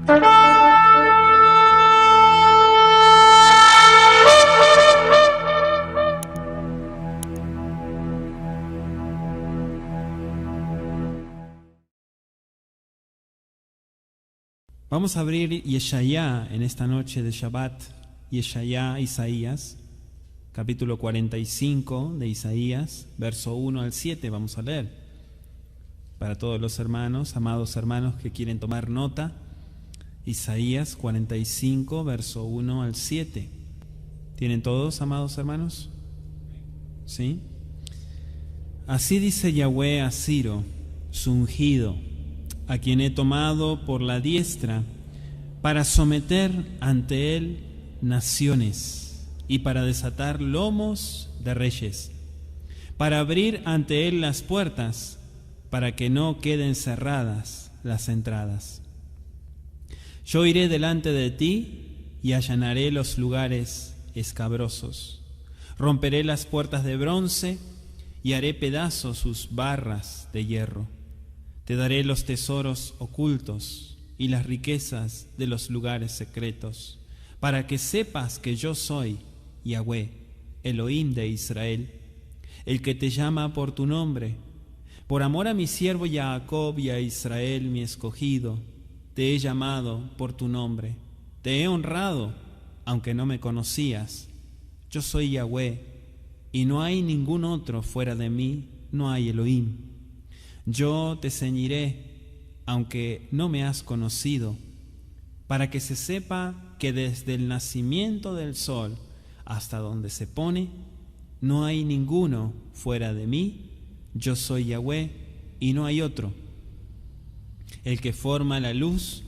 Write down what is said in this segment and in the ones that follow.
Vamos a abrir Yeshayá en esta noche de Shabbat, Yeshayá, Isaías, capítulo 45 de Isaías, verso 1 al 7, vamos a leer. Para todos los hermanos, amados hermanos que quieren tomar nota, Isaías 45, verso 1 al 7. ¿Tienen todos, amados hermanos? ¿Sí? Así dice Yahweh a Ciro, su ungido, a quien he tomado por la diestra para someter ante él naciones y para desatar lomos de reyes, para abrir ante él las puertas, para que no queden cerradas las entradas. Yo iré delante de ti y allanaré los lugares escabrosos, romperé las puertas de bronce y haré pedazos sus barras de hierro. Te daré los tesoros ocultos y las riquezas de los lugares secretos, para que sepas que yo soy Yahweh, Elohim de Israel, el que te llama por tu nombre. Por amor a mi siervo Jacob y a Israel mi escogido, te he llamado por tu nombre. Te he honrado, aunque no me conocías. Yo soy Yahweh, y no hay ningún otro fuera de mí, no hay Elohim. Yo te ceñiré, aunque no me has conocido, para que se sepa que desde el nacimiento del sol hasta donde se pone, no hay ninguno fuera de mí. Yo soy Yahweh y no hay otro, el que forma la luz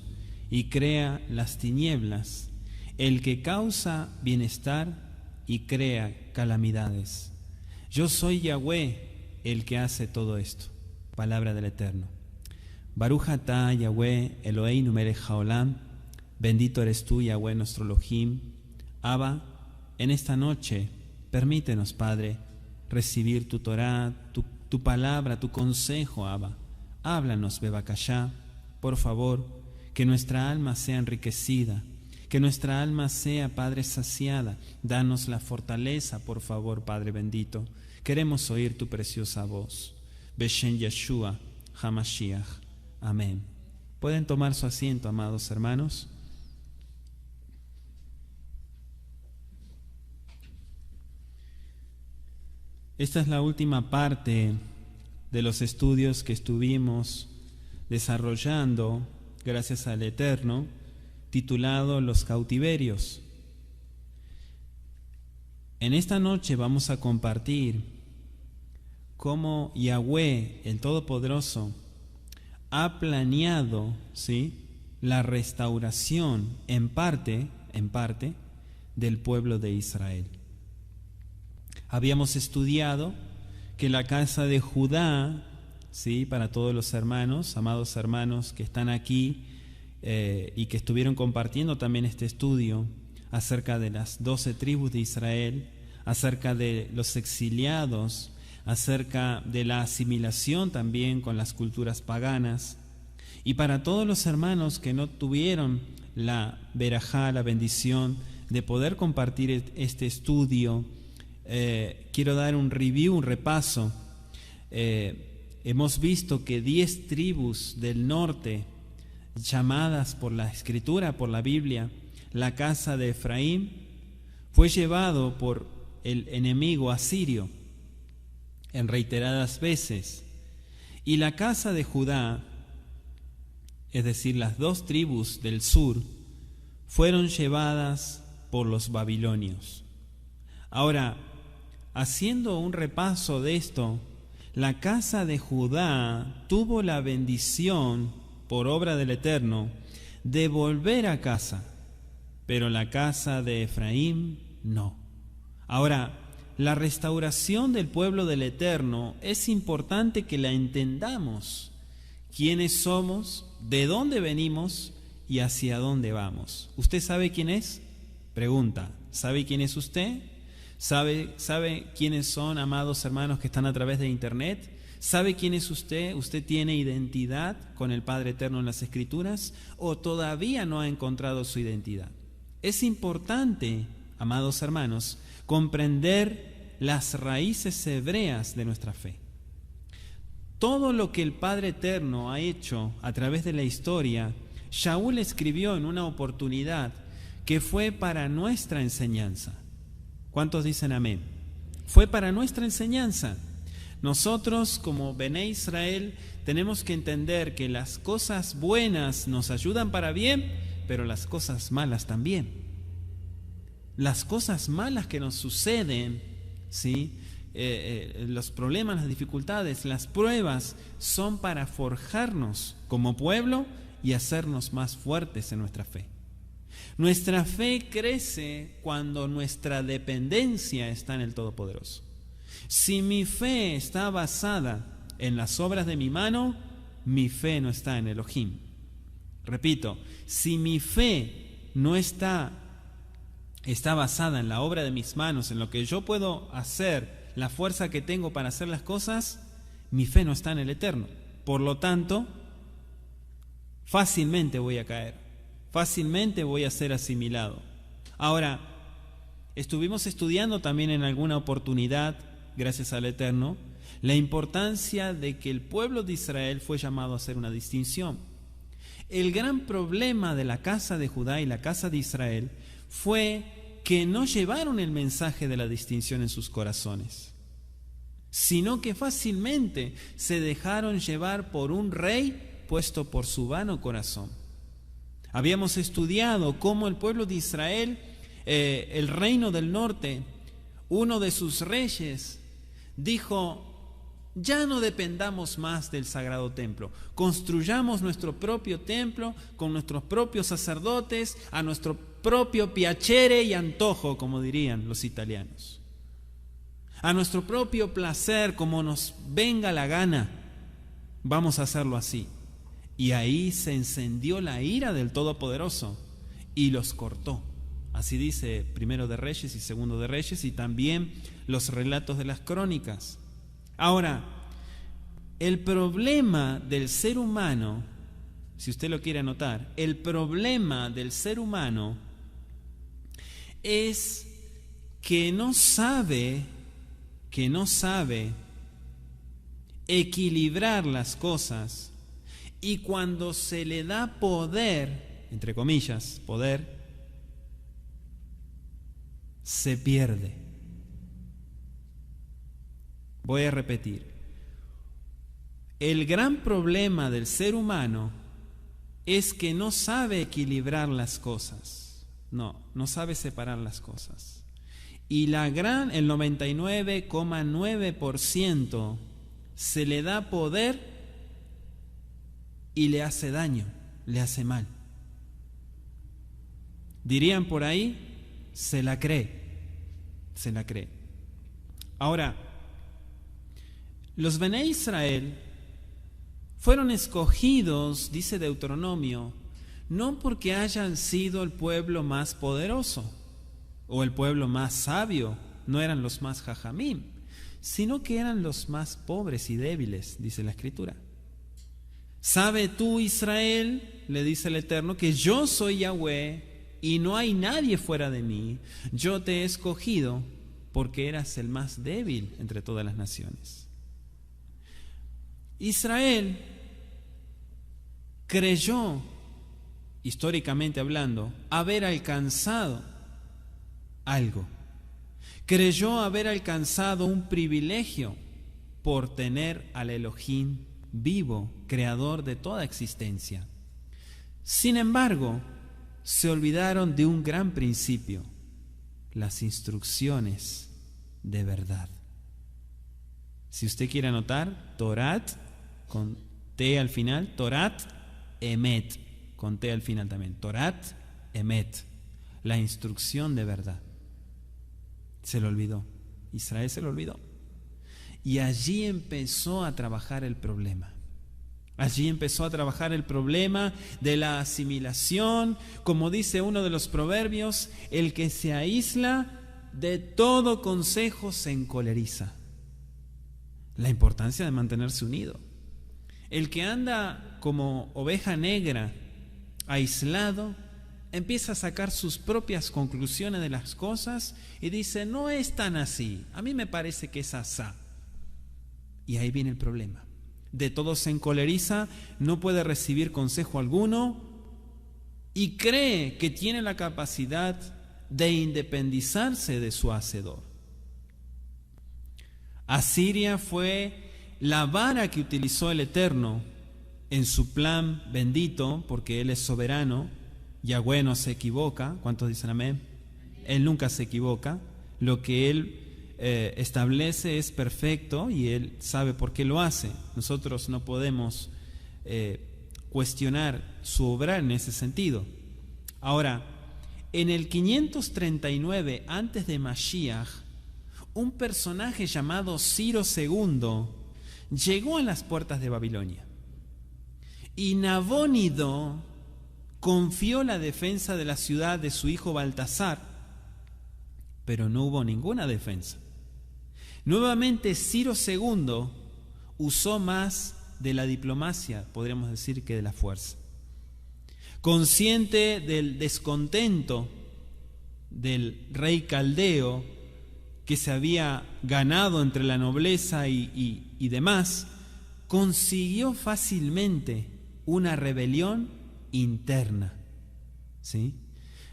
y crea las tinieblas, el que causa bienestar y crea calamidades. Yo soy Yahweh, el que hace todo esto. Palabra del Eterno. Baruch atah Yahweh Eloheinu melech haolam, bendito eres tú, Yahweh nuestro Elohim. Abba, en esta noche permítenos, Padre, recibir tu Torah, tu palabra, tu consejo, Abba. Háblanos, Bebakashá, por favor, que nuestra alma sea enriquecida, que nuestra alma sea, Padre, saciada. Danos la fortaleza, por favor, Padre bendito. Queremos oír tu preciosa voz. Beshen Yeshua HaMashiach. Amén. ¿Pueden tomar su asiento, amados hermanos? Esta es la última parte de los estudios que estuvimos desarrollando, gracias al Eterno, titulado Los Cautiverios. En esta noche vamos a compartir cómo Yahweh, el Todopoderoso, ha planeado, ¿sí?, la restauración en parte del pueblo de Israel. Habíamos estudiado que la casa de Judá, ¿sí?, para todos los hermanos, amados hermanos que están aquí y que estuvieron compartiendo también este estudio acerca de las 12 tribus de Israel, acerca de los exiliados, acerca de la asimilación también con las culturas paganas. Y para todos los hermanos que no tuvieron la verajá, la bendición de poder compartir este estudio, quiero dar un review, un repaso. Hemos visto que 10 tribus del norte, llamadas por la Escritura, por la Biblia, la casa de Efraín, fue llevado por el enemigo asirio en reiteradas veces, y la casa de Judá, es decir, las 2 tribus del sur, fueron llevadas por los babilonios. Ahora, haciendo un repaso de esto, la casa de Judá tuvo la bendición, por obra del Eterno, de volver a casa, pero la casa de Efraín no. Ahora, la restauración del pueblo del Eterno es importante que la entendamos. ¿Quiénes somos? ¿De dónde venimos? ¿Y hacia dónde vamos? ¿Usted sabe quién es? Pregunta. ¿Sabe quién es usted? ¿Sabe quiénes son, amados hermanos que están a través de internet? ¿Sabe quién es usted? ¿Usted tiene identidad con el Padre Eterno en las Escrituras o todavía no ha encontrado su identidad? Es importante, amados hermanos, comprender las raíces hebreas de nuestra fe. Todo lo que el Padre Eterno ha hecho a través de la historia, Shaul escribió en una oportunidad que fue para nuestra enseñanza. ¿Cuántos dicen amén? Fue para nuestra enseñanza. Nosotros, como Bené Israel, tenemos que entender que las cosas buenas nos ayudan para bien, pero las cosas malas también. Las cosas malas que nos suceden, ¿sí? Los problemas, las dificultades, las pruebas, son para forjarnos como pueblo y hacernos más fuertes en nuestra fe. Nuestra fe crece cuando nuestra dependencia está en el Todopoderoso. Si mi fe está basada en las obras de mi mano, mi fe no está en Elohim. Repito, si mi fe no está basada en la obra de mis manos, en lo que yo puedo hacer, la fuerza que tengo para hacer las cosas, mi fe no está en el Eterno. Por lo tanto, fácilmente voy a caer, fácilmente voy a ser asimilado. Ahora, estuvimos estudiando también en alguna oportunidad, gracias al Eterno, la importancia de que el pueblo de Israel fue llamado a hacer una distinción. El gran problema de la casa de Judá y la casa de Israel fue que no llevaron el mensaje de la distinción en sus corazones, sino que fácilmente se dejaron llevar por un rey puesto por su vano corazón. Habíamos estudiado cómo el pueblo de Israel, el reino del norte, uno de sus reyes, dijo: ya no dependamos más del sagrado templo, construyamos nuestro propio templo con nuestros propios sacerdotes, a nuestro propio piacere y antojo, como dirían los italianos, a nuestro propio placer, como nos venga la gana, vamos a hacerlo así. Y ahí se encendió la ira del Todopoderoso y los cortó. Así dice Primero de Reyes y Segundo de Reyes, y también los relatos de las crónicas. Ahora, el problema del ser humano, si usted lo quiere anotar, el problema del ser humano es que no sabe equilibrar las cosas, y cuando se le da poder, entre comillas, poder, se pierde. Voy a repetir. El gran problema del ser humano es que no sabe equilibrar las cosas. No sabe separar las cosas. Y el 99,9% se le da poder y le hace daño, le hace mal. Dirían por ahí, se la cree. Ahora, los Bené Israel fueron escogidos, dice Deuteronomio, no porque hayan sido el pueblo más poderoso o el pueblo más sabio, no eran los más jajamim, sino que eran los más pobres y débiles, dice la Escritura. ¿Sabe tú, Israel?, le dice el Eterno, que yo soy Yahweh y no hay nadie fuera de mí. Yo te he escogido porque eras el más débil entre todas las naciones. Israel creyó, históricamente hablando, haber alcanzado algo. Creyó haber alcanzado un privilegio por tener al Elohim vivo, creador de toda existencia. Sin embargo, se olvidaron de un gran principio: las instrucciones de verdad. Si usted quiere anotar, Torat, con T al final, Torat Emet, con T al final también, Torat Emet, la instrucción de verdad. Se lo olvidó, Israel se lo olvidó. Y allí empezó a trabajar el problema. Allí empezó a trabajar el problema de la asimilación. Como dice uno de los proverbios, el que se aísla de todo consejo se encoleriza. la importancia de mantenerse unido. El que anda como oveja negra, aislado, empieza a sacar sus propias conclusiones de las cosas y dice, no es tan así, a mí me parece que es asá. Y ahí viene el problema. De todo se encoleriza, no puede recibir consejo alguno y cree que tiene la capacidad de independizarse de su hacedor. Asiria fue la vara que utilizó el Eterno en su plan bendito, porque Él es soberano. Yahweh no se equivoca. ¿Cuántos dicen amén? Él nunca se equivoca. Lo que Él establece es perfecto y Él sabe por qué lo hace. Nosotros no podemos cuestionar su obra en ese sentido. Ahora, en el 539 antes de Mashiach, un personaje llamado Ciro II llegó a las puertas de Babilonia. Y Nabónido confió la defensa de la ciudad de su hijo Baltasar, pero no hubo ninguna defensa. Nuevamente Ciro II usó más de la diplomacia, podríamos decir, que de la fuerza. Consciente del descontento del rey caldeo que se había ganado entre la nobleza y demás, consiguió fácilmente una rebelión interna. ¿Sí?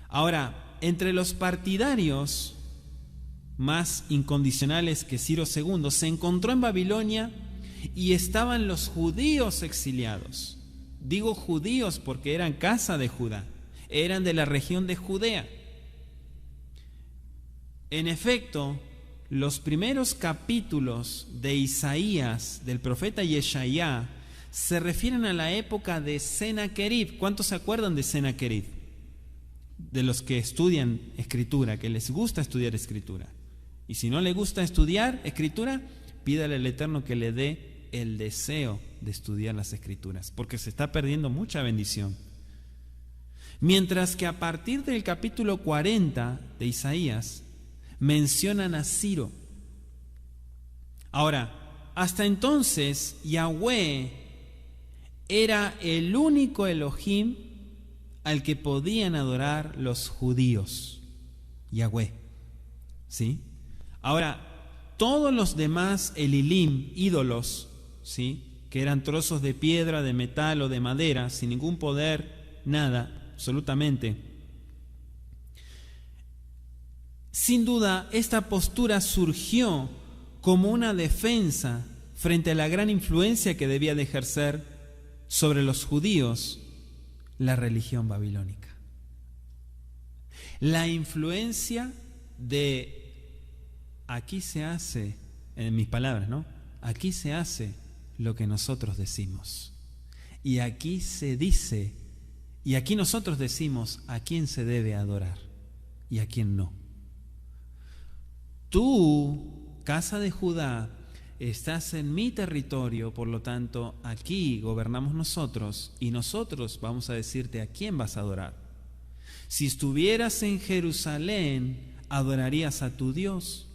Ahora, entre los partidarios más incondicionales que Ciro II, se encontró en Babilonia y estaban los judíos exiliados. Digo judíos porque eran casa de Judá, eran de la región de Judea. En efecto, los primeros capítulos de Isaías, del profeta Yeshayá, se refieren a la época de Senaquerib. ¿Cuántos se acuerdan de Senaquerib? De los que estudian escritura, que les gusta estudiar escritura. Y si no le gusta estudiar escritura, pídale al Eterno que le dé el deseo de estudiar las escrituras, porque se está perdiendo mucha bendición. Mientras que a partir del capítulo 40 de Isaías mencionan a Ciro. Ahora, hasta entonces Yahweh era el único Elohim al que podían adorar los judíos. Yahweh. ¿Sí? Ahora, todos los demás Elilim, ídolos, ¿sí?, que eran trozos de piedra, de metal o de madera, sin ningún poder, nada, absolutamente. Sin duda, esta postura surgió como una defensa frente a la gran influencia que debía de ejercer sobre los judíos la religión babilónica. La influencia de aquí se hace, en mis palabras, ¿no? Aquí se hace lo que nosotros decimos. Y aquí se dice, y aquí nosotros decimos a quién se debe adorar y a quién no. Tú, casa de Judá, estás en mi territorio, por lo tanto, aquí gobernamos nosotros y nosotros vamos a decirte a quién vas a adorar. Si estuvieras en Jerusalén, adorarías a tu Dios,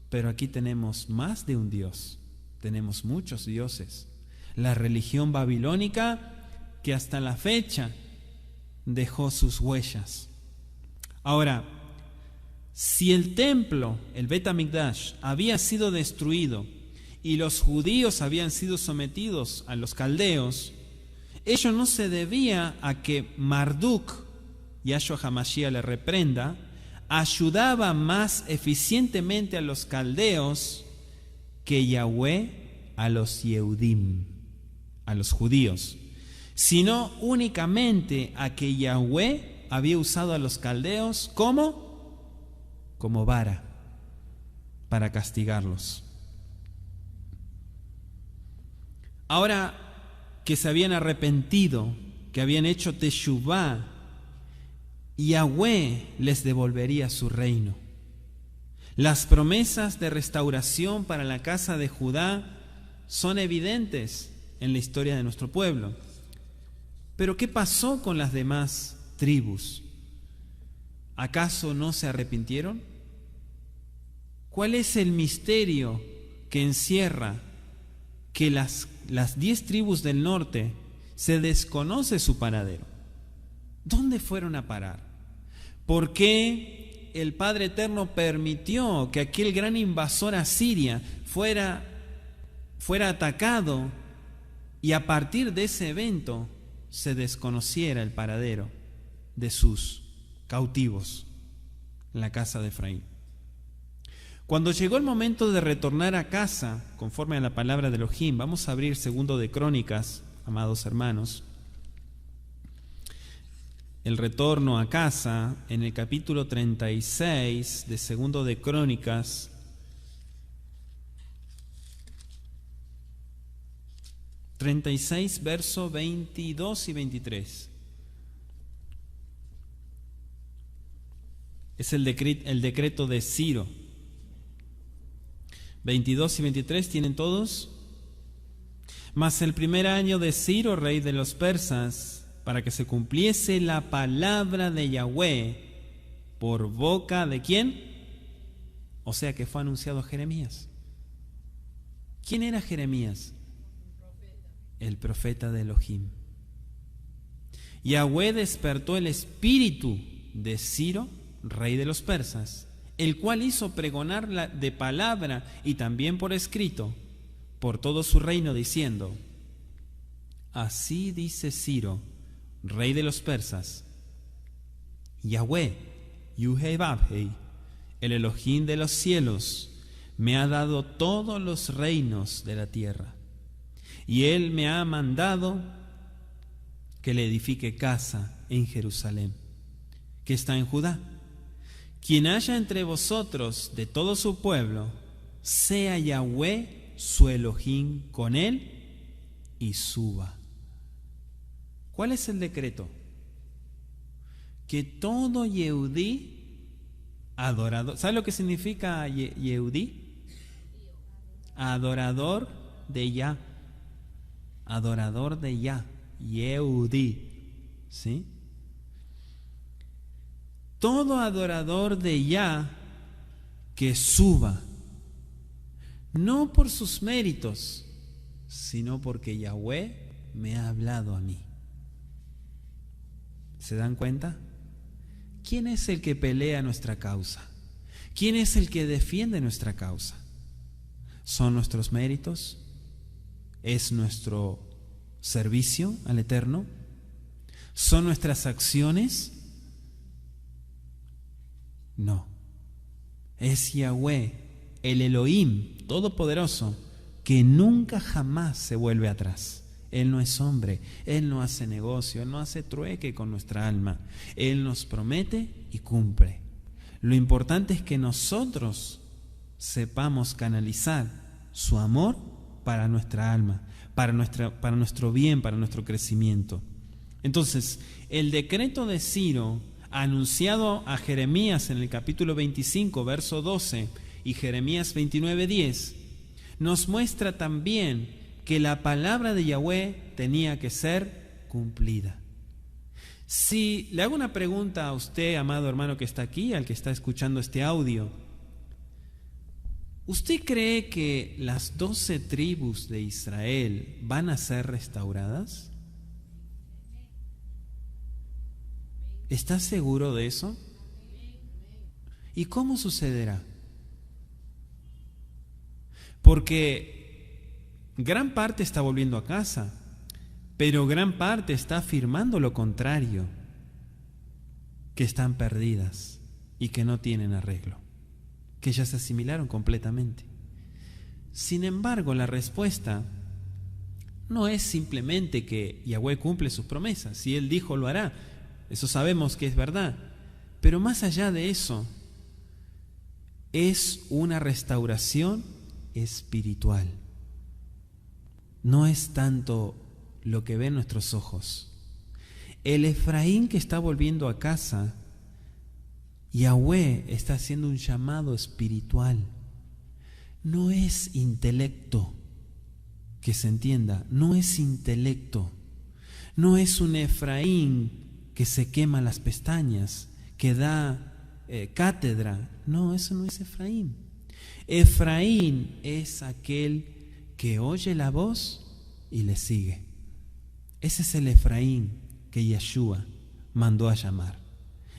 pero aquí tenemos más de un Dios, tenemos muchos dioses. La religión babilónica que hasta la fecha dejó sus huellas. Ahora, si el templo, el Bet HaMikdash, había sido destruido y los judíos habían sido sometidos a los caldeos, ello no se debía a que Marduk, Yahshua HaMashiach le reprenda, ayudaba más eficientemente a los caldeos que Yahweh a los Yehudim, a los judíos, sino únicamente a que Yahweh había usado a los caldeos como vara para castigarlos. Ahora que se habían arrepentido, que habían hecho teshuvá, Yahweh les devolvería su reino. Las promesas de restauración para la casa de Judá son evidentes en la historia de nuestro pueblo. Pero ¿qué pasó con las demás tribus? ¿Acaso no se arrepintieron? ¿Cuál es el misterio que encierra que las 10 tribus del norte se desconoce su paradero. ¿Dónde fueron a parar? ¿Por qué el Padre Eterno permitió que aquel gran invasor asiria fuera atacado y a partir de ese evento se desconociera el paradero de sus cautivos en la casa de Efraín? Cuando llegó el momento de retornar a casa, conforme a la palabra de Elohim, vamos a abrir 2 de Crónicas, amados hermanos. El retorno a casa en el capítulo 36 de 2 de Crónicas. Versos 22 y 23. Es el decreto de Ciro. 22 y 23, ¿tienen todos? Mas el primer año de Ciro, rey de los persas, para que se cumpliese la palabra de Yahweh por boca de ¿quién? O sea que fue anunciado a Jeremías. ¿Quién era Jeremías? El profeta de Elohim. Yahweh despertó el espíritu de Ciro, rey de los persas, el cual hizo pregonar de palabra y también por escrito por todo su reino, diciendo: así dice Ciro, rey de los persas, Yahweh, Yuhei, el Elohim de los cielos, me ha dado todos los reinos de la tierra, y él me ha mandado que le edifique casa en Jerusalén, que está en Judá. Quien haya entre vosotros de todo su pueblo, sea Yahweh su Elohim con él y suba. ¿Cuál es el decreto? Que todo Yehudí adorador, ¿sabe lo que significa Yehudí? Adorador de Yah. Adorador de Yah, Yehudí, ¿sí? Todo adorador de Yah que suba, no por sus méritos, sino porque Yahweh me ha hablado a mí. ¿Se dan cuenta? ¿Quién es el que pelea nuestra causa? ¿Quién es el que defiende nuestra causa? ¿Son nuestros méritos? ¿Es nuestro servicio al Eterno? ¿Son nuestras acciones? No. Es Yahweh, el Elohim Todopoderoso, que nunca jamás se vuelve atrás. Él no es hombre, Él no hace negocio, Él no hace trueque con nuestra alma. Él nos promete y cumple. Lo importante es que nosotros sepamos canalizar su amor para nuestra alma, para nuestro bien, para nuestro crecimiento. Entonces, el decreto de Ciro, anunciado a Jeremías en el capítulo 25, verso 12, y Jeremías 29, 10, nos muestra también que la palabra de Yahweh tenía que ser cumplida. Si le hago una pregunta a usted, amado hermano que está aquí, al que está escuchando este audio, ¿usted cree que las 12 tribus de Israel van a ser restauradas? ¿Está seguro de eso? ¿Y cómo sucederá? Porque gran parte está volviendo a casa, pero gran parte está afirmando lo contrario, que están perdidas y que no tienen arreglo, que ya se asimilaron completamente. Sin embargo, la respuesta no es simplemente que Yahweh cumple sus promesas. Si Él dijo, lo hará. Eso sabemos que es verdad. Pero más allá de eso, es una restauración espiritual. No es tanto lo que ven nuestros ojos. El Efraín que está volviendo a casa, Yahweh está haciendo un llamado espiritual. No es intelecto, que se entienda, no es intelecto. No es un Efraín que se quema las pestañas, que da cátedra. No, eso no es Efraín. Efraín es aquel que oye la voz y le sigue. Ese es el Efraín que Yeshua mandó a llamar.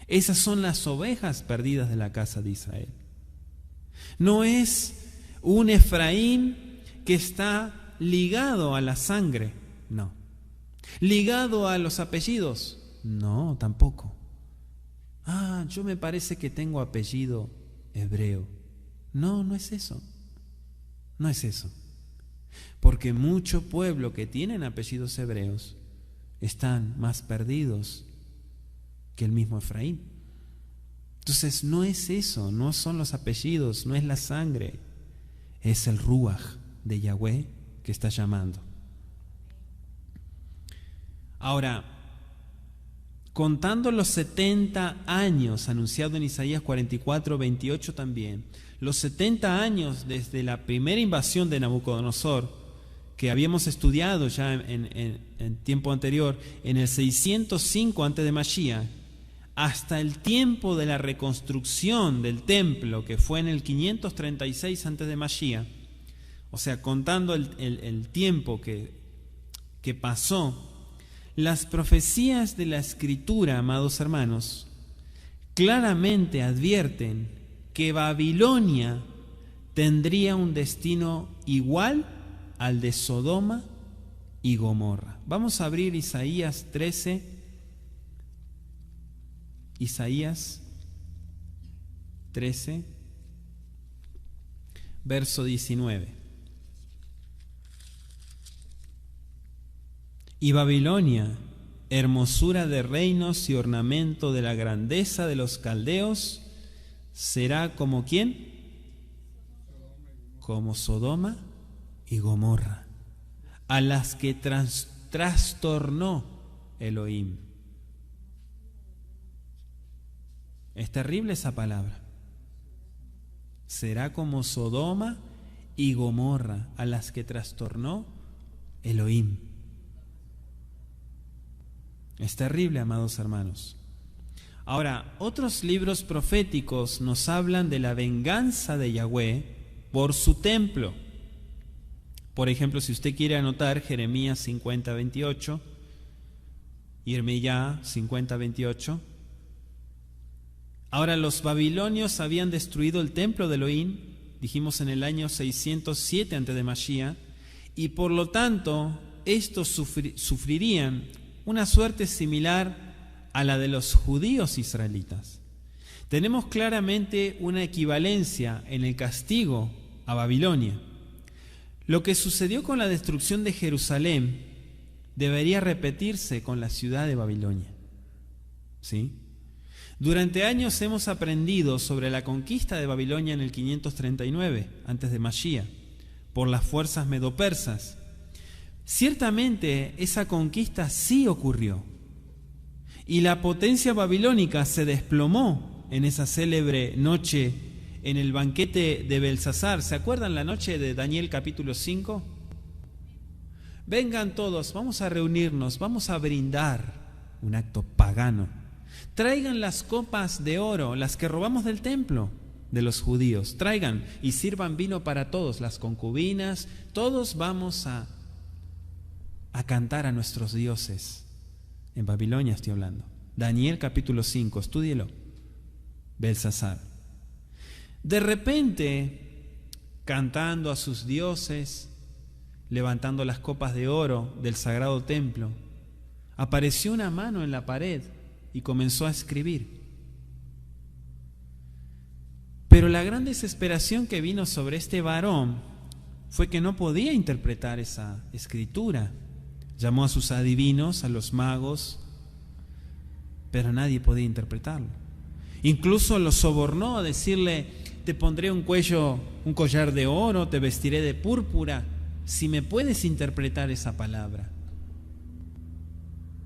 Esas son las ovejas perdidas de la casa de Israel. No es un Efraín que está ligado a la sangre, no. Ligado a los apellidos, no, tampoco. Yo me parece que tengo apellido hebreo. No, no es eso. No es eso. Porque mucho pueblo que tienen apellidos hebreos están más perdidos que el mismo Efraín. Entonces no es eso, no son los apellidos, no es la sangre, es el Ruaj de Yahweh que está llamando. Ahora, contando los 70 años anunciado en Isaías 44, 28 también, los 70 años desde la primera invasión de Nabucodonosor, que habíamos estudiado ya en tiempo anterior, en el 605 antes de Mashiach, hasta el tiempo de la reconstrucción del templo, que fue en el 536 antes de Mashiach, o sea, contando el tiempo que pasó, las profecías de la Escritura, amados hermanos, claramente advierten que Babilonia tendría un destino igual al de Sodoma y Gomorra. Vamos a abrir Isaías 13, Isaías 13, verso 19. Y Babilonia, hermosura de reinos y ornamento de la grandeza de los caldeos, será como ¿quién? Como Sodoma y Gomorra, a las que trastornó Elohim. Es terrible esa palabra. Será como Sodoma y Gomorra, a las que trastornó Elohim. Es terrible, amados hermanos. Ahora, otros libros proféticos nos hablan de la venganza de Yahweh por su templo. Por ejemplo, si usted quiere anotar Jeremías 50, 28, Irmiyá 50, 28. Ahora, los babilonios habían destruido el templo de Elohim, dijimos en el año 607 antes de Mashiach, y por lo tanto, estos sufrirían una suerte similar a la de los judíos israelitas. Tenemos claramente una equivalencia en el castigo a Babilonia. Lo que sucedió con la destrucción de Jerusalén debería repetirse con la ciudad de Babilonia. ¿Sí? Durante años hemos aprendido sobre la conquista de Babilonia en el 539 antes de Mashiach por las fuerzas medopersas. Ciertamente esa conquista sí ocurrió y la potencia babilónica se desplomó en esa célebre noche en el banquete de Belsasar. ¿Se acuerdan la noche de Daniel capítulo 5? Vengan todos, vamos a reunirnos, vamos a brindar, un acto pagano. Traigan las copas de oro, las que robamos del templo de los judíos, traigan y sirvan vino para todos, las concubinas, todos vamos a cantar a nuestros dioses. En Babilonia estoy hablando. Daniel capítulo 5, estúdielo. Belsasar. De repente, cantando a sus dioses, levantando las copas de oro del sagrado templo, apareció una mano en la pared y comenzó a escribir. Pero la gran desesperación que vino sobre este varón fue que no podía interpretar esa escritura. Llamó a sus adivinos, a los magos, pero nadie podía interpretarlo. Incluso los sobornó a decirle: te pondré un collar de oro, te vestiré de púrpura, si me puedes interpretar esa palabra.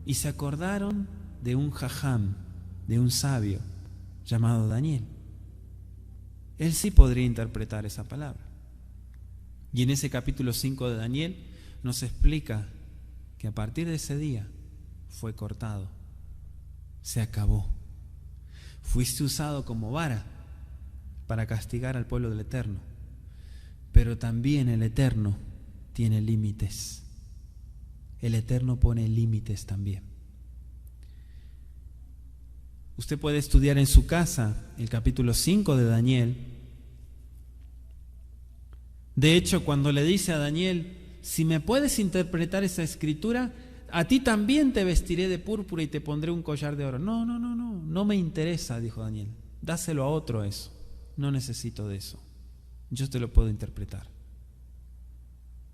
Y se acordaron de un jajam, de un sabio llamado Daniel. Él sí podría interpretar esa palabra. Y en ese capítulo 5 de Daniel nos explica que a partir de ese día fue cortado, se acabó. Fuiste usado como vara para castigar al pueblo del Eterno, pero también el Eterno tiene límites. El Eterno pone límites también. Usted puede estudiar en su casa el capítulo 5 de Daniel. De hecho, cuando le dice a Daniel, si me puedes interpretar esa escritura, a ti también te vestiré de púrpura y te pondré un collar de oro. No me interesa, dijo Daniel. Dáselo a otro eso. No necesito de eso. Yo te lo puedo interpretar.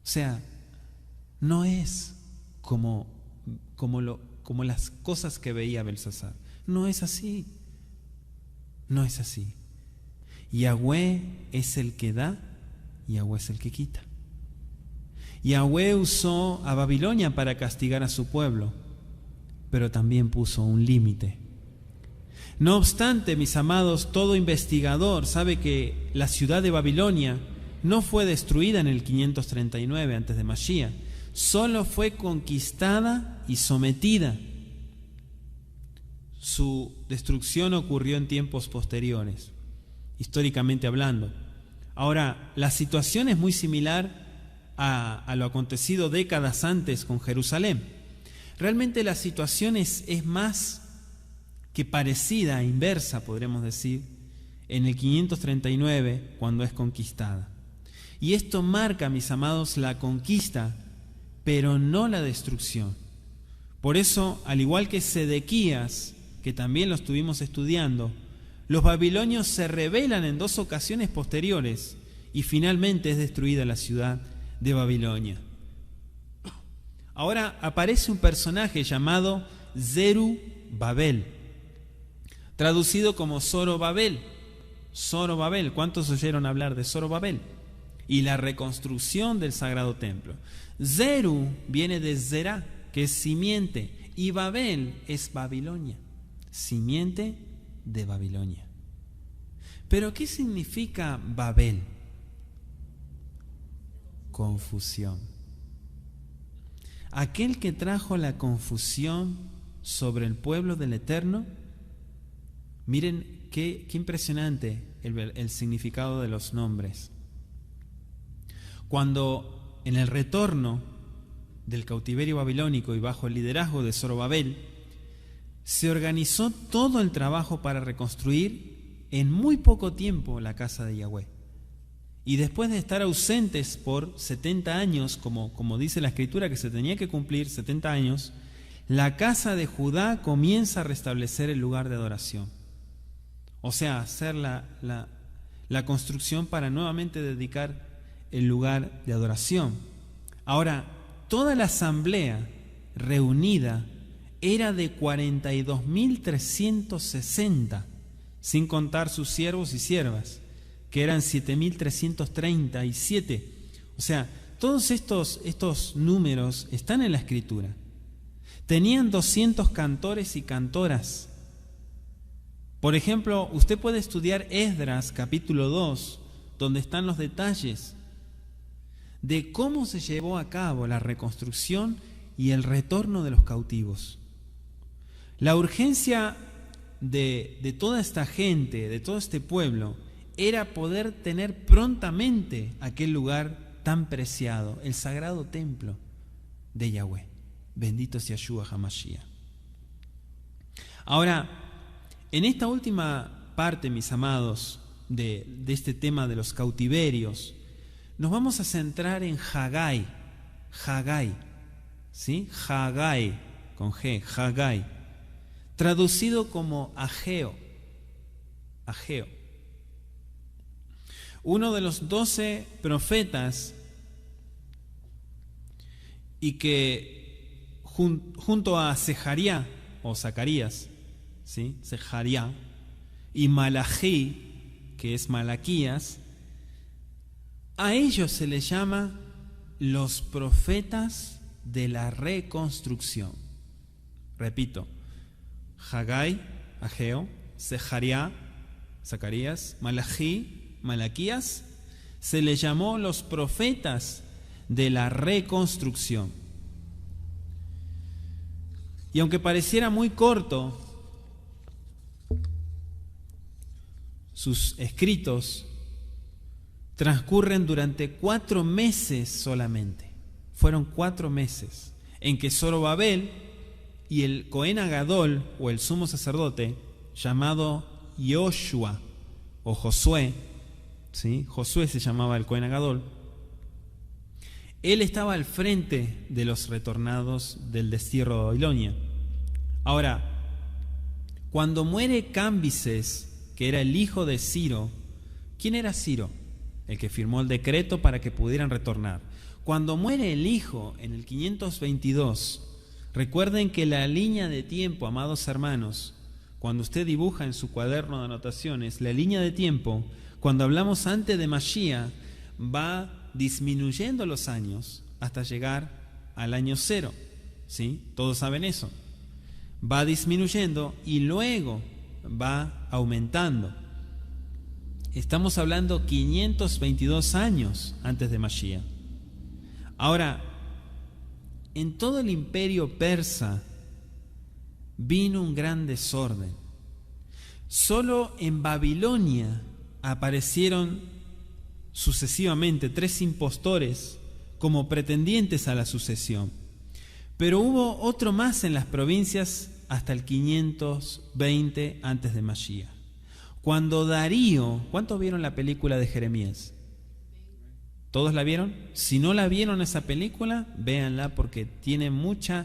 O sea, no es como las cosas que veía Belsasar. No es así. No es así. Yahweh es el que da, Yahweh es el que quita. Yahweh usó a Babilonia para castigar a su pueblo, pero también puso un límite. No obstante, mis amados, todo investigador sabe que la ciudad de Babilonia no fue destruida en el 539 antes de Mashiach, solo fue conquistada y sometida. Su destrucción ocurrió en tiempos posteriores, históricamente hablando. Ahora, la situación es muy similar a lo acontecido décadas antes con Jerusalén. Realmente la situación es más que parecida, inversa, podremos decir, en el 539, cuando es conquistada. Y esto marca, mis amados, la conquista, pero no la destrucción. Por eso, al igual que Sedequías, que también lo estuvimos estudiando, los babilonios se rebelan en 2 ocasiones posteriores y finalmente es destruida la ciudad de Babilonia. Ahora aparece un personaje llamado Zerubabel, traducido como Zorobabel. Zorobabel, ¿cuántos oyeron hablar de Zorobabel? Y la reconstrucción del Sagrado Templo. Zeru viene de Zerá, que es simiente, y Babel es Babilonia, simiente de Babilonia. Pero ¿qué significa Babel? Confusión. Aquel que trajo la confusión sobre el pueblo del Eterno. Miren qué impresionante el significado de los nombres. Cuando en el retorno del cautiverio babilónico y bajo el liderazgo de Zorobabel, se organizó todo el trabajo para reconstruir en muy poco tiempo la casa de Yahweh. Y después de estar ausentes por 70 años, como dice la Escritura que se tenía que cumplir 70 años, la casa de Judá comienza a restablecer el lugar de adoración. O sea, hacer la construcción para nuevamente dedicar el lugar de adoración. Ahora, toda la asamblea reunida era de 42.360, sin contar sus siervos y siervas, que eran 7.337. O sea, todos estos números están en la Escritura. Tenían 200 cantores y cantoras. Por ejemplo, usted puede estudiar Esdras capítulo 2, donde están los detalles de cómo se llevó a cabo la reconstrucción y el retorno de los cautivos. La urgencia de toda esta gente, de todo este pueblo, era poder tener prontamente aquel lugar tan preciado, el sagrado templo de Yahweh. Bendito sea Yahshua HaMashiach. Ahora, en esta última parte, mis amados, de este tema de los cautiverios, nos vamos a centrar en Hagai, ¿sí? Hagai, con G, Hagai, traducido como Ageo. Uno de los 12 profetas, y que junto a Sejaría o Zacarías, ¿sí? Sejaría, y Malají, que es Malaquías, a ellos se les llama los profetas de la reconstrucción. Repito, Hagai, Ageo, Sejaría, Zacarías, Malají, Malaquías, se les llamó los profetas de la reconstrucción. Y aunque pareciera muy corto, sus escritos transcurren durante 4 meses solamente. fueron 4 meses en que Zorobabel y el Cohen Agadol, o el sumo sacerdote, llamado Yoshua o Josué, ¿sí? Josué se llamaba el Cohen Agadol, él estaba al frente de los retornados del destierro de Babilonia. Ahora, cuando muere Cambises, que era el hijo de Ciro, ¿quién era Ciro? El que firmó el decreto para que pudieran retornar. Cuando muere el hijo en el 522, recuerden que la línea de tiempo, amados hermanos, cuando usted dibuja en su cuaderno de anotaciones, la línea de tiempo, cuando hablamos antes de Mashiach, va disminuyendo los años hasta llegar al año 0, ¿sí? Todos saben eso. Va disminuyendo y luego va aumentando. Estamos hablando 522 años antes de Mashiach. Ahora, en todo el imperio persa vino un gran desorden. Solo en Babilonia aparecieron sucesivamente 3 impostores como pretendientes a la sucesión. Pero hubo otro más en las provincias hasta el 520 antes de Mashiach. Cuando Darío, ¿cuántos vieron la película de Jeremías? ¿Todos la vieron? Si no la vieron esa película, véanla porque tiene mucha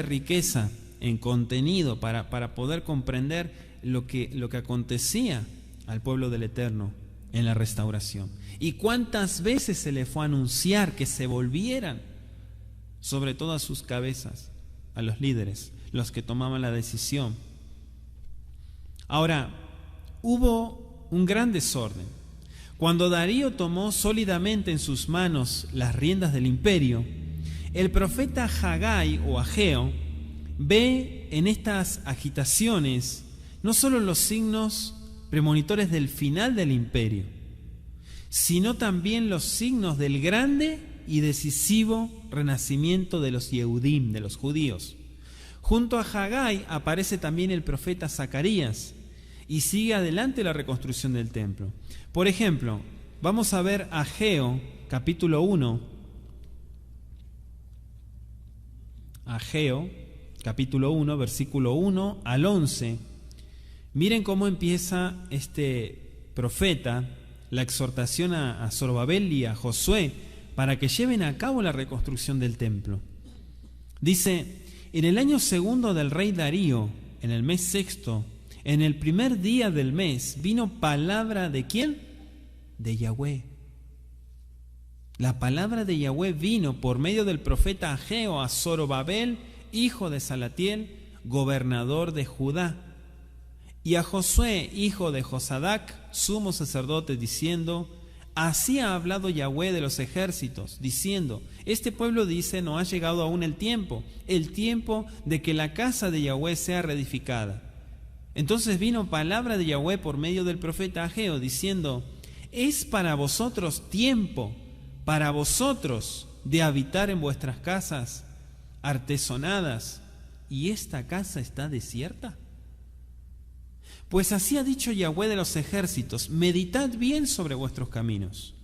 riqueza en contenido para poder comprender lo que acontecía al pueblo del Eterno en la restauración. Y cuántas veces se le fue a anunciar que se volvieran sobre todas sus cabezas a los líderes, los que tomaban la decisión. Ahora, hubo un gran desorden. Cuando Darío tomó sólidamente en sus manos las riendas del imperio, el profeta Hagai o Ageo ve en estas agitaciones no solo los signos premonitores del final del imperio, sino también los signos del grande y decisivo renacimiento de los Yehudim, de los judíos. Junto a Hagai aparece también el profeta Zacarías y sigue adelante la reconstrucción del templo. Por ejemplo, vamos a ver Ageo, capítulo 1. Ageo, capítulo 1, versículo 1 al 11. Miren cómo empieza este profeta la exhortación a Zorobabel y a Josué para que lleven a cabo la reconstrucción del templo. Dice: en el año 2 del rey Darío, en el mes 6, en el primer día del mes, vino palabra ¿de quién? De Yahweh. La palabra de Yahweh vino por medio del profeta Ageo a Zorobabel, hijo de Salatiel, gobernador de Judá, y a Josué, hijo de Josadac, sumo sacerdote, diciendo: así ha hablado Yahweh de los ejércitos, diciendo: este pueblo dice, no ha llegado aún el tiempo de que la casa de Yahweh sea reedificada. Entonces vino palabra de Yahweh por medio del profeta Ageo, diciendo: es para vosotros tiempo, para vosotros, de habitar en vuestras casas artesonadas, y esta casa está desierta. Pues así ha dicho Yahweh de los ejércitos: meditad bien sobre vuestros caminos.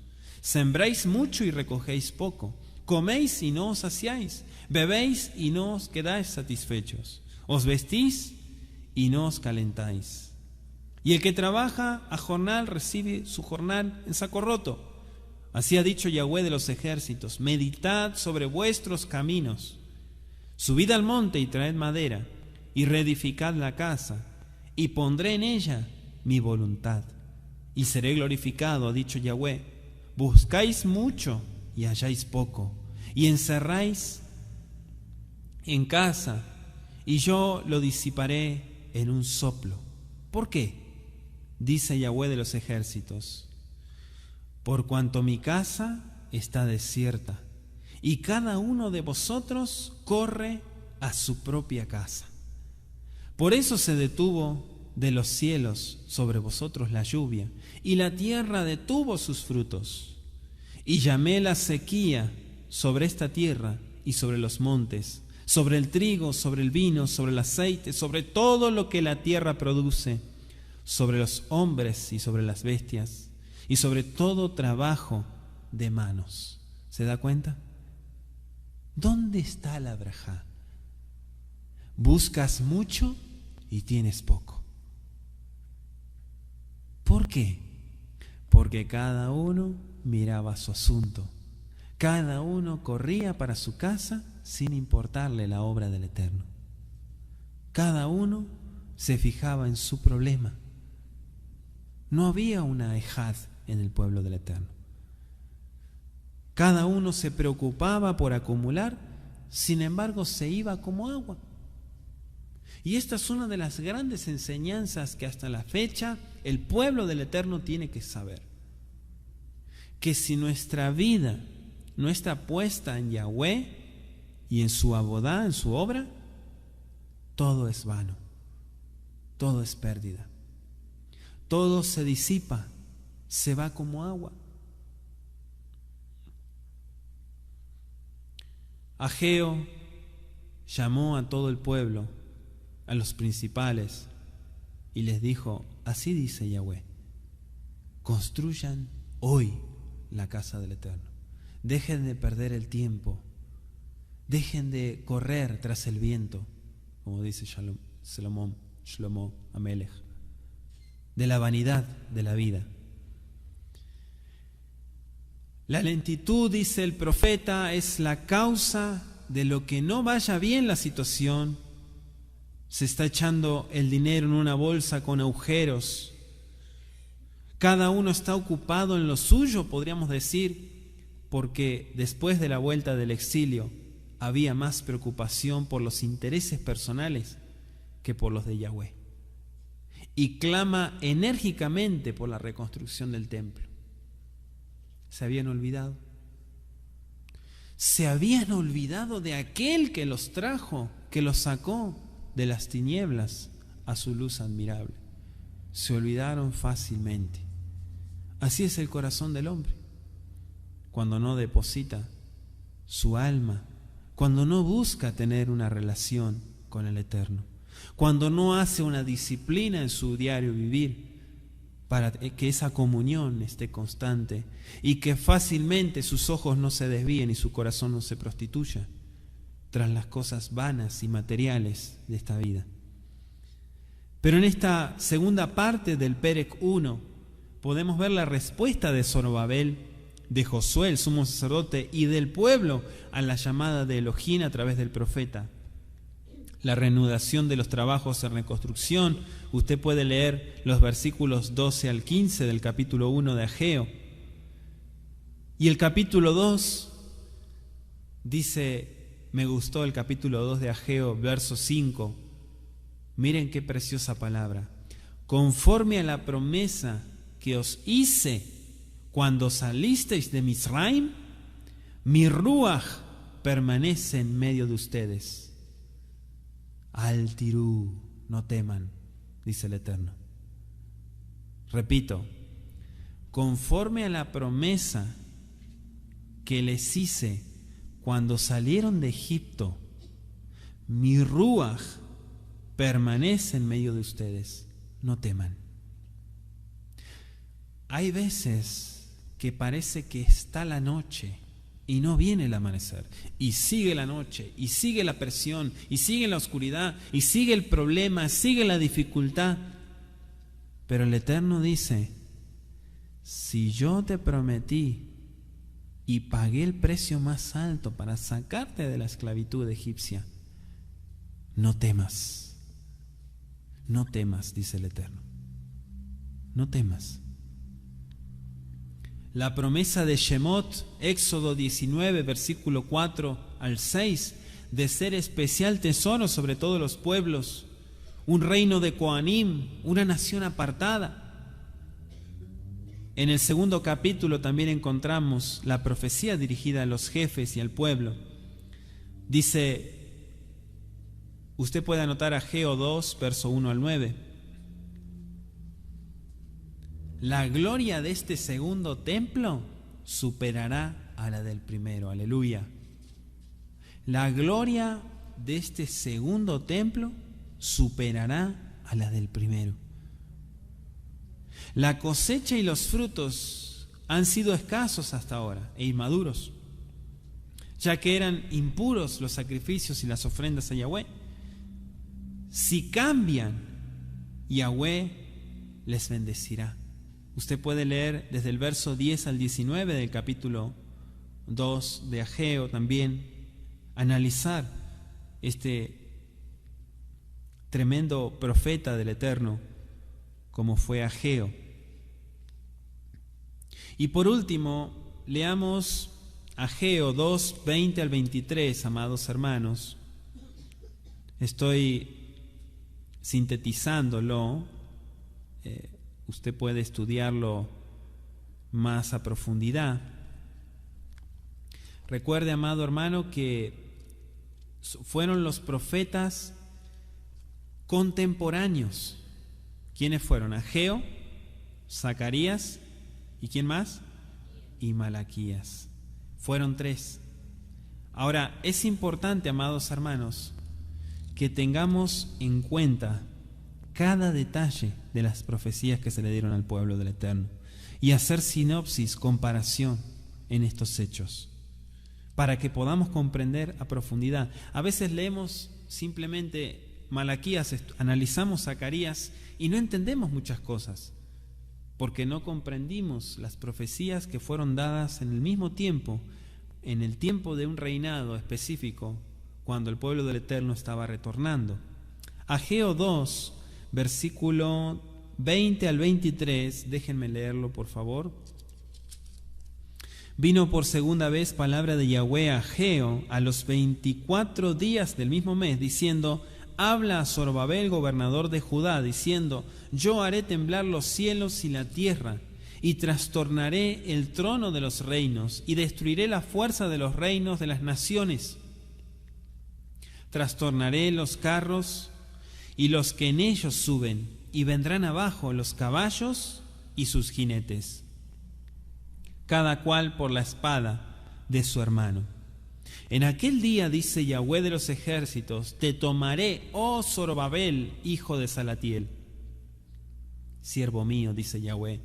Sembráis mucho y recogéis poco. Coméis y no os saciáis. Bebéis y no os quedáis satisfechos. Os vestís y no os calentáis. Y el que trabaja a jornal recibe su jornal en saco roto. Así ha dicho Yahweh de los ejércitos: meditad sobre vuestros caminos. Subid al monte y traed madera, y reedificad la casa, y pondré en ella mi voluntad, y seré glorificado, ha dicho Yahweh. Buscáis mucho y halláis poco, y encerráis en casa, y yo lo disiparé en un soplo. ¿Por qué? Dice Yahweh de los ejércitos: por cuanto mi casa está desierta, y cada uno de vosotros corre a su propia casa. Por eso se detuvo de los cielos sobre vosotros la lluvia, y la tierra detuvo sus frutos. Y llamé la sequía sobre esta tierra y sobre los montes, sobre el trigo, sobre el vino, sobre el aceite, sobre todo lo que la tierra produce, sobre los hombres y sobre las bestias, y sobre todo trabajo de manos. ¿Se da cuenta? ¿Dónde está la brajá? Buscas mucho y tienes poco. ¿Por qué? Porque cada uno miraba su asunto. Cada uno corría para su casa sin importarle la obra del Eterno. Cada uno se fijaba en su problema. No había una ejad en el pueblo del Eterno. Cada uno se preocupaba por acumular, sin embargo se iba como agua. Y esta es una de las grandes enseñanzas que hasta la fecha el pueblo del Eterno tiene que saber. Que si nuestra vida no está puesta en Yahweh y en su abodá, en su obra, todo es vano, todo es pérdida. Todo se disipa, se va como agua. Ageo llamó a todo el pueblo, a los principales, y les dijo: así dice Yahweh, construyan hoy la casa del Eterno. Dejen de perder el tiempo, dejen de correr tras el viento, como dice Shlomo Amelech, de la vanidad de la vida. La lentitud, dice el profeta, es la causa de lo que no vaya bien la situación. Se está echando el dinero en una bolsa con agujeros. Cada uno está ocupado en lo suyo, podríamos decir, porque después de la vuelta del exilio había más preocupación por los intereses personales que por los de Yahweh. Y clama enérgicamente por la reconstrucción del templo. Se habían olvidado. Se habían olvidado de aquel que los trajo, que los sacó de las tinieblas a su luz admirable. Se olvidaron fácilmente. Así es el corazón del hombre. Cuando no deposita su alma, cuando no busca tener una relación con el Eterno, cuando no hace una disciplina en su diario vivir para que esa comunión esté constante y que fácilmente sus ojos no se desvíen y su corazón no se prostituya tras las cosas vanas y materiales de esta vida. Pero en esta segunda parte del Perec 1 podemos ver la respuesta de Zorobabel, de Josué, el sumo sacerdote, y del pueblo a la llamada de Elohim a través del profeta. La reanudación de los trabajos en reconstrucción. Usted puede leer los versículos 12 al 15 del capítulo 1 de Ageo. Y el capítulo 2 dice, me gustó el capítulo 2 de Ageo, verso 5. Miren qué preciosa palabra. Conforme a la promesa que os hice cuando salisteis de Misraim, mi ruaj permanece en medio de ustedes. Al tirú, no teman, dice el Eterno. Repito, conforme a la promesa que les hice cuando salieron de Egipto, mi ruaj permanece en medio de ustedes, no teman. Hay veces que parece que está la noche y no viene el amanecer, y sigue la noche, y sigue la presión, y sigue la oscuridad, y sigue el problema, sigue la dificultad. Pero el Eterno dice, si yo te prometí y pagué el precio más alto para sacarte de la esclavitud egipcia, no temas, no temas, dice el Eterno, no temas. La promesa de Shemot, Éxodo 19, versículo 4 al 6, de ser especial tesoro sobre todos los pueblos, un reino de Coanim, una nación apartada. En el segundo capítulo también encontramos la profecía dirigida a los jefes y al pueblo. Dice, usted puede anotar Ageo 2, verso 1 al 9. La gloria de este segundo templo superará a la del primero. Aleluya. La gloria de este segundo templo superará a la del primero. La cosecha y los frutos han sido escasos hasta ahora e inmaduros. ya que eran impuros los sacrificios y las ofrendas a Yahweh. Si cambian, Yahweh les bendecirá. Usted puede leer desde el verso 10 al 19 del capítulo 2 de Ageo también, analizar este tremendo profeta del Eterno como fue Ageo. Y por último, leamos Ageo 2, 20 al 23, amados hermanos. Estoy sintetizándolo. Usted puede estudiarlo más a profundidad. Recuerde, amado hermano, que fueron los profetas contemporáneos. ¿Quiénes fueron? Ageo, Zacarías y ¿quién más? Y Malaquías. Fueron 3. Ahora, es importante, amados hermanos, que tengamos en cuenta cada detalle de las profecías que se le dieron al pueblo del Eterno y hacer sinopsis, comparación en estos hechos, para que podamos comprender a profundidad. A veces leemos simplemente Malaquías, analizamos Zacarías y no entendemos muchas cosas, porque no comprendimos las profecías que fueron dadas en el mismo tiempo, en el tiempo de un reinado específico, cuando el pueblo del Eterno estaba retornando. Ageo 2, versículo 20 al 23, déjenme leerlo por favor. Vino por segunda vez palabra de Yahweh a Ageo a los 24 días del mismo mes, diciendo: habla a Zorobabel, gobernador de Judá, diciendo: yo haré temblar los cielos y la tierra, y trastornaré el trono de los reinos, y destruiré la fuerza de los reinos de las naciones. Trastornaré los carros y los que en ellos suben, y vendrán abajo los caballos y sus jinetes, cada cual por la espada de su hermano. En aquel día, dice Yahweh de los ejércitos, te tomaré, oh Zorobabel, hijo de Salatiel, siervo mío, dice Yahweh,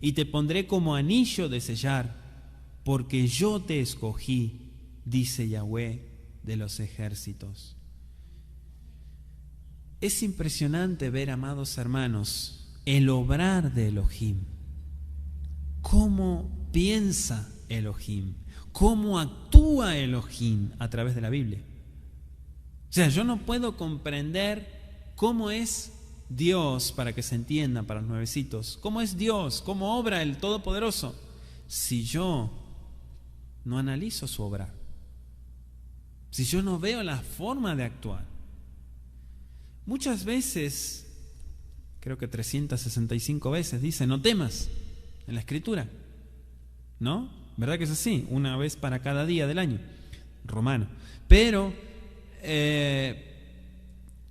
y te pondré como anillo de sellar, porque yo te escogí, dice Yahweh de los ejércitos. Es impresionante ver, amados hermanos, el obrar de Elohim. Cómo piensa Elohim, cómo actúa Elohim a través de la Biblia. O sea, yo no puedo comprender cómo es Dios, para que se entienda para los nuevecitos, cómo es Dios, cómo obra el Todopoderoso, si yo no analizo su obra, si yo no veo la forma de actuar. Muchas veces, creo que 365 veces dice: no temas, en la Escritura, ¿no? ¿Verdad que es así? Una vez para cada día del año, romano. Pero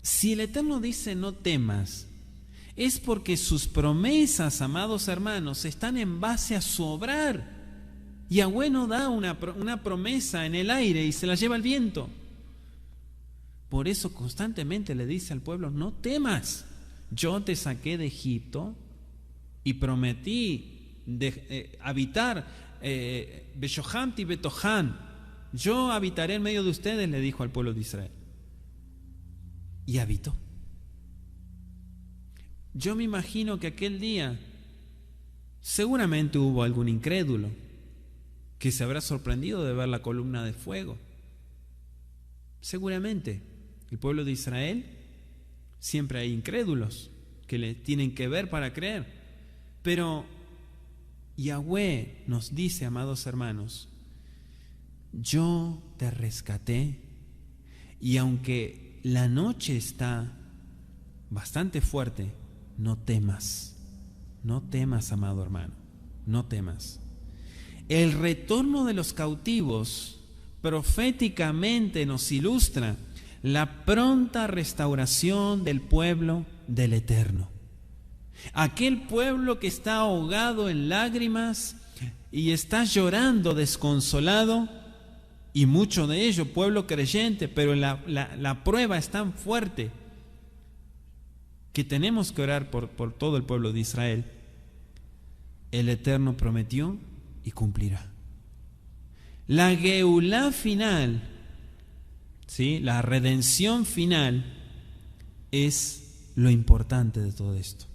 si el Eterno dice no temas, es porque sus promesas, amados hermanos, están en base a su obrar. Yahweh no da una promesa en el aire y se la lleva el viento. Por eso constantemente le dice al pueblo: no temas, yo te saqué de Egipto y prometí habitar Beshohamti Betohan, yo habitaré en medio de ustedes, le dijo al pueblo de Israel. Y habitó. Yo me imagino que aquel día seguramente hubo algún incrédulo que se habrá sorprendido de ver la columna de fuego. Seguramente. El pueblo de Israel, siempre hay incrédulos que le tienen que ver para creer. Pero Yahweh nos dice, amados hermanos: yo te rescaté, y aunque la noche está bastante fuerte, no temas. No temas, amado hermano, no temas. El retorno de los cautivos proféticamente nos ilustra la pronta restauración del pueblo del Eterno. Aquel pueblo que está ahogado en lágrimas y está llorando desconsolado, y mucho de ello pueblo creyente, pero la prueba es tan fuerte que tenemos que orar por todo el pueblo de Israel. El Eterno prometió y cumplirá. La Geulá final, ¿sí? La redención final es lo importante de todo esto.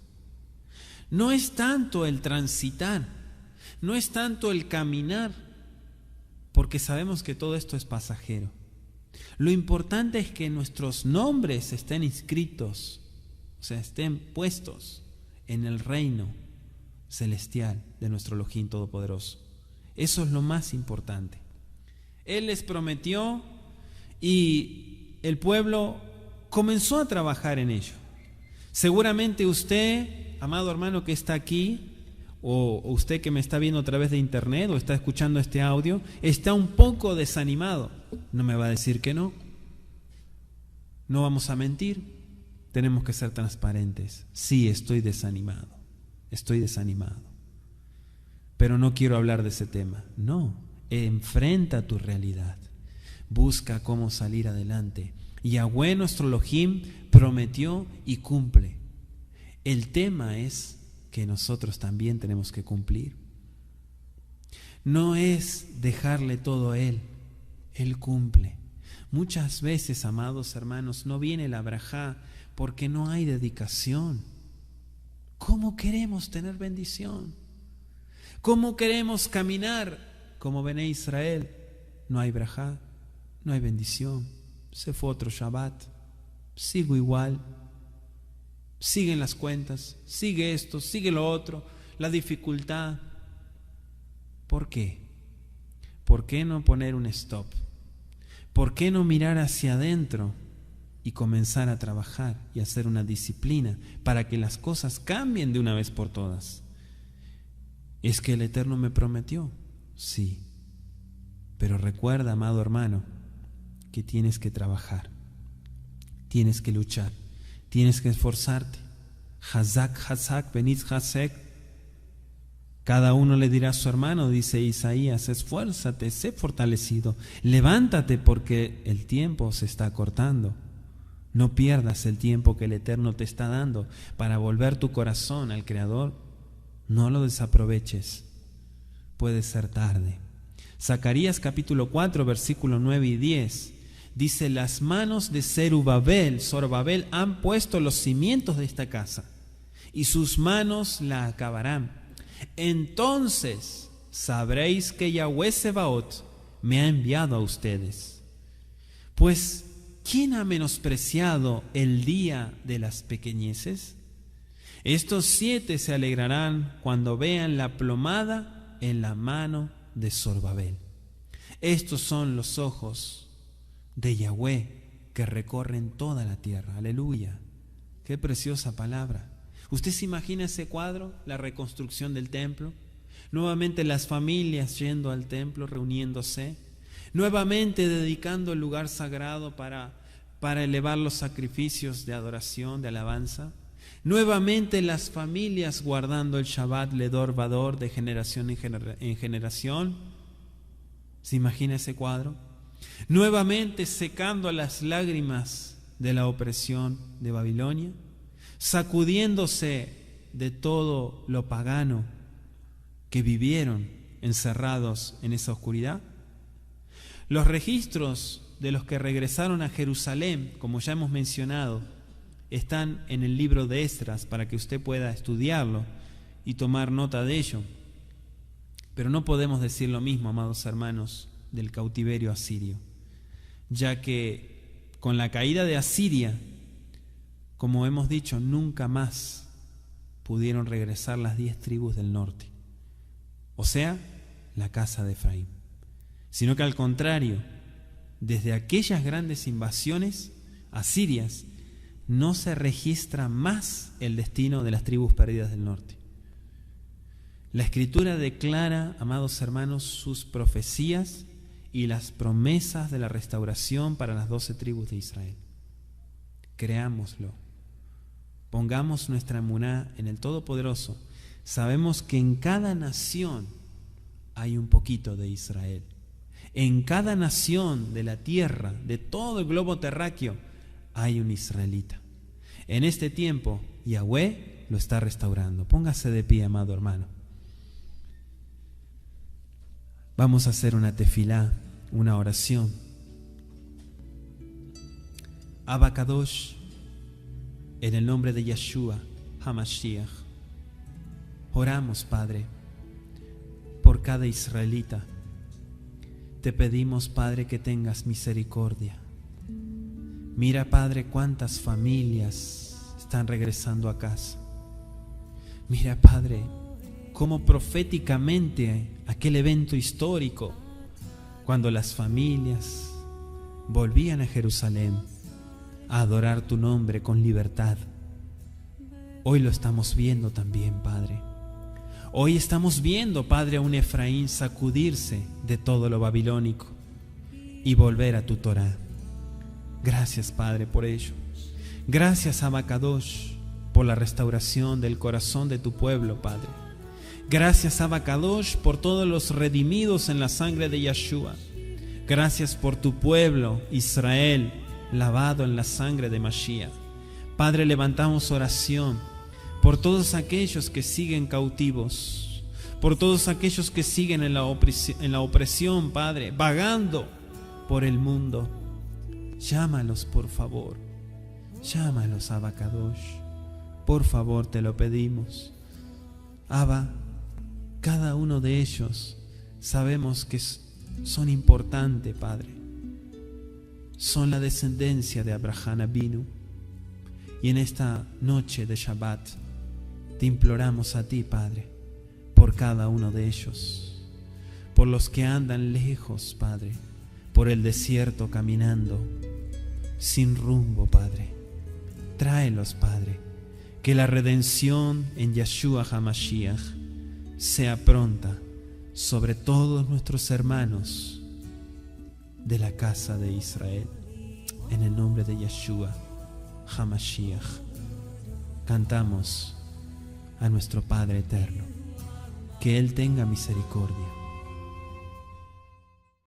No es tanto el transitar, no es tanto el caminar, porque sabemos que todo esto es pasajero. Lo importante es que nuestros nombres estén inscritos, o sea, estén puestos en el reino celestial de nuestro Elohim Todopoderoso. Eso es lo más importante. Él les prometió y el pueblo comenzó a trabajar en ello. Seguramente usted, amado hermano que está aquí, o usted que me está viendo a través de internet o está escuchando este audio, está un poco desanimado. No me va a decir que no. No vamos a mentir. Tenemos que ser transparentes. Sí, estoy desanimado. Estoy desanimado. Pero no quiero hablar de ese tema. No, enfrenta tu realidad. Busca cómo salir adelante. Yahweh nuestro Elohim prometió y cumple. El tema es que nosotros también tenemos que cumplir. No es dejarle todo a Él. Él cumple. Muchas veces, amados hermanos, no viene la brajá porque no hay dedicación. ¿Cómo queremos tener bendición? ¿Cómo queremos caminar como Bené Israel? No hay brajá, no hay bendición. Se fue otro Shabbat, sigo igual. Siguen las cuentas, sigue esto, sigue lo otro, la dificultad. ¿Por qué? ¿Por qué no poner un stop? ¿Por qué no mirar hacia adentro y comenzar a trabajar y hacer una disciplina para que las cosas cambien de una vez por todas? ¿Es que el Eterno me prometió? Sí. Pero recuerda, amado hermano, que tienes que trabajar, tienes que luchar, tienes que esforzarte. Hazak, hazak, benit hazek. Cada uno le dirá a su hermano, dice Isaías, esfuérzate, sé fortalecido, levántate porque el tiempo se está acortando. No pierdas el tiempo que el Eterno te está dando para volver tu corazón al Creador. No lo desaproveches, puede ser tarde. Zacarías capítulo 4, versículo 9 y 10, dice: las manos de Zorobabel han puesto los cimientos de esta casa, y sus manos la acabarán. Entonces sabréis que Yahweh Sebaot me ha enviado a ustedes. Pues, ¿quién ha menospreciado el día de las pequeñeces? Estos 7 se alegrarán cuando vean la plomada en la mano de Zorobabel. Estos son los ojos de Yahweh que recorren toda la tierra. Aleluya. Qué preciosa palabra. ¿Usted se imagina ese cuadro? La reconstrucción del templo. Nuevamente las familias yendo al templo, reuniéndose. Nuevamente dedicando el lugar sagrado para elevar los sacrificios de adoración, de alabanza. Nuevamente las familias guardando el Shabbat Ledor Vador de generación en generación. ¿Se imagina ese cuadro? Nuevamente secando las lágrimas de la opresión de Babilonia, sacudiéndose de todo lo pagano que vivieron encerrados en esa oscuridad. Los registros de los que regresaron a Jerusalén, como ya hemos mencionado, están en el libro de Esdras para que usted pueda estudiarlo y tomar nota de ello. Pero no podemos decir lo mismo, amados hermanos, del cautiverio asirio, ya que con la caída de Asiria, como hemos dicho, nunca más pudieron regresar las 10 tribus del norte, o sea, la casa de Efraín, sino que al contrario, desde aquellas grandes invasiones asirias, no se registra más el destino de las tribus perdidas del norte. La Escritura declara, amados hermanos, sus profecías y las promesas de la restauración para las 12 tribus de Israel. Creámoslo. Pongamos nuestra emuná en el Todopoderoso. Sabemos que en cada nación hay un poquito de Israel. En cada nación de la tierra, de todo el globo terráqueo, hay un israelita. En este tiempo, Yahweh lo está restaurando. Póngase de pie, amado hermano. Vamos a hacer una tefilá, una oración. Abba Kadosh, en el nombre de Yeshua HaMashiach, oramos, Padre, por cada israelita. Te pedimos, Padre, que tengas misericordia. Mira, Padre, cuántas familias están regresando a casa. Mira, Padre, cómo proféticamente aquel evento histórico, cuando las familias volvían a Jerusalén a adorar tu nombre con libertad. Hoy lo estamos viendo también, Padre. Hoy estamos viendo, Padre, a un Efraín sacudirse de todo lo babilónico y volver a tu Torá. Gracias, Padre, por ello. Gracias, Abba Kadosh, por la restauración del corazón de tu pueblo, Padre. Gracias, Abba Kadosh, por todos los redimidos en la sangre de Yeshua. Gracias por tu pueblo, Israel, lavado en la sangre de Mashiach. Padre, levantamos oración por todos aquellos que siguen cautivos, por todos aquellos que siguen en la opresión, Padre, vagando por el mundo. Llámalos, por favor. Llámalos, Abba Kadosh. Por favor, te lo pedimos. Abba, cada uno de ellos sabemos que son importantes, Padre. Son la descendencia de Abraham Avinu. Y en esta noche de Shabbat te imploramos a ti, Padre, por cada uno de ellos, por los que andan lejos, Padre, por el desierto caminando, sin rumbo, Padre. Tráelos, Padre, que la redención en Yeshua HaMashiach sea pronta sobre todos nuestros hermanos de la casa de Israel. En el nombre de Yeshua HaMashiach cantamos a nuestro Padre eterno, que Él tenga misericordia.